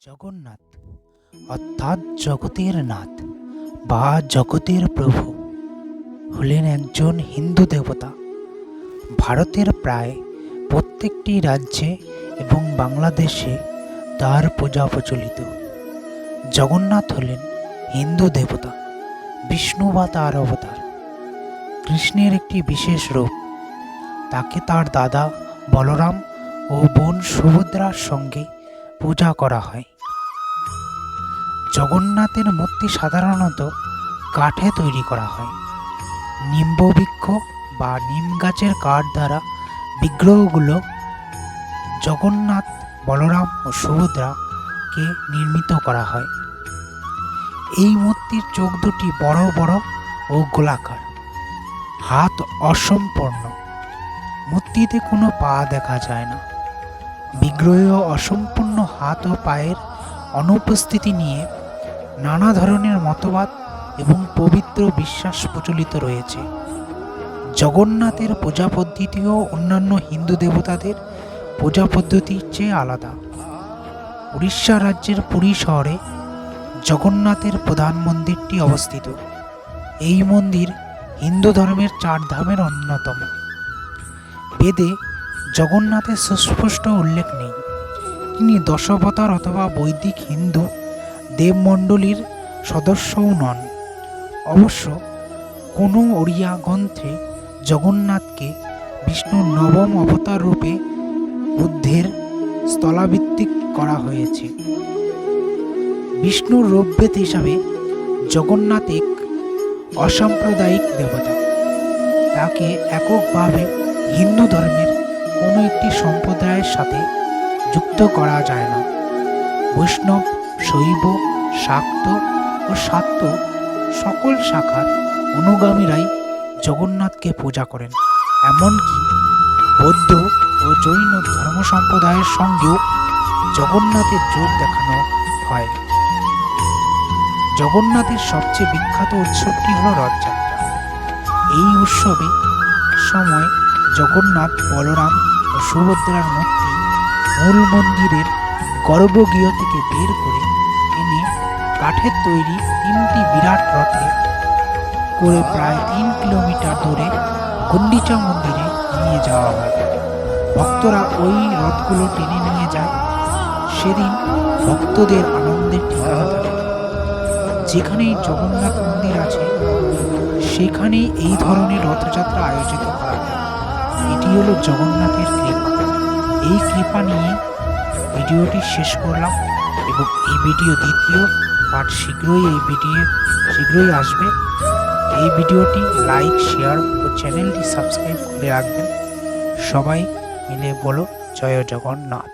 জগন্নাথ অর্থাৎ জগতের নাথ বা জগতের প্রভু হলেন একজন হিন্দু দেবতা। ভারতের প্রায় প্রত্যেকটি রাজ্যে এবং বাংলাদেশে তার পূজা প্রচলিত। জগন্নাথ হলেন হিন্দু দেবতা, বিষ্ণু বা তার অবতার, কৃষ্ণের একটি বিশেষ রূপ। তাকে তার দাদা বলরাম ও বোন সুভদ্রার সঙ্গে পূজা করা হয়। জগন্নাথের মূর্তি সাধারণত কাঠে তৈরি করা হয়। নিম্ববৃক্ষ বা নিম গাছের কাঠ দ্বারা বিগ্রহগুলো জগন্নাথ, বলরাম ও সুভদ্রাকে নির্মিত করা হয়। এই মূর্তির চোখ দুটি বড় বড় ও গোলাকার, হাত অসম্পূর্ণ, মূর্তিতে কোনো পা দেখা যায় না। বিগ্রহে অসম্পূর্ণ হাত ও পায়ের অনুপস্থিতি নিয়ে নানা ধরনের মতবাদ এবং পবিত্র বিশ্বাস প্রচলিত রয়েছে। জগন্নাথের পূজা পদ্ধতিও অন্যান্য হিন্দু দেবতাদের পূজা পদ্ধতির চেয়ে আলাদা। উড়িষ্যা রাজ্যের পুরী শহরে জগন্নাথের প্রধান মন্দিরটি অবস্থিত। এই মন্দির হিন্দু ধর্মের 4 ধামের অন্যতম। বেদে জগন্নাথের সুস্পষ্ট উল্লেখ নেই। তিনি দশাবতার অথবা বৈদিক হিন্দু দেবমণ্ডলীর সদস্যও নন। অবশ্য কোনো ওড়িয়া গ্রন্থে জগন্নাথকে বিষ্ণুর নবম অবতার রূপে বুদ্ধের স্থলাভিষিক্ত করা হয়েছে। বিষ্ণুর রূপভেদ হিসাবে জগন্নাথ এক অসাম্প্রদায়িক দেবতা। তাকে এককভাবে হিন্দু ধর্মের কোনো একটি সম্প্রদায়ের সাথে যুক্ত করা যায় না। বৈষ্ণব, শৈব, শাক্ত ও শাক্ত সকল শাখার অনুগামীরাই জগন্নাথকে পূজা করেন। এমনকি বৌদ্ধ ও জৈন ধর্ম সম্প্রদায়ের সঙ্গেও জগন্নাথের যোগ দেখানো হয়। জগন্নাথের সবচেয়ে বিখ্যাত উৎসবটি হল রথযাত্রা। এই উৎসবে সময় জগন্নাথ, বলরাম ও সুভদ্রার মূর্তি মূল মন্দিরের গর্ভগৃহ থেকে বের করে এনে কাঠের তৈরি 3টি বিরাট রথে করে প্রায় 3 কিলোমিটার দূরে গুন্ডিচা মন্দিরে নিয়ে যাওয়া হয়। ভক্তরা ওই রথগুলো টেনে নিয়ে যায়। সেদিন ভক্তদের আনন্দের ঠিকানা থাকে। যেখানেই জগন্নাথ মন্দির আছে সেখানেই এই ধরনের রথযাত্রা আয়োজিত করা হয়। এটি হলো জগন্নাথের কৃপা। এই কৃপা নিয়ে ভিডিওটি শেষ করলাম এবং এই ভিডিও দ্বিতীয় পার্ট শীঘ্রই আসবে। এই ভিডিওটি লাইক, শেয়ার ও চ্যানেলটি সাবস্ক্রাইব করে রাখবেন। সবাই মিলে বলো জয় জগন্নাথ।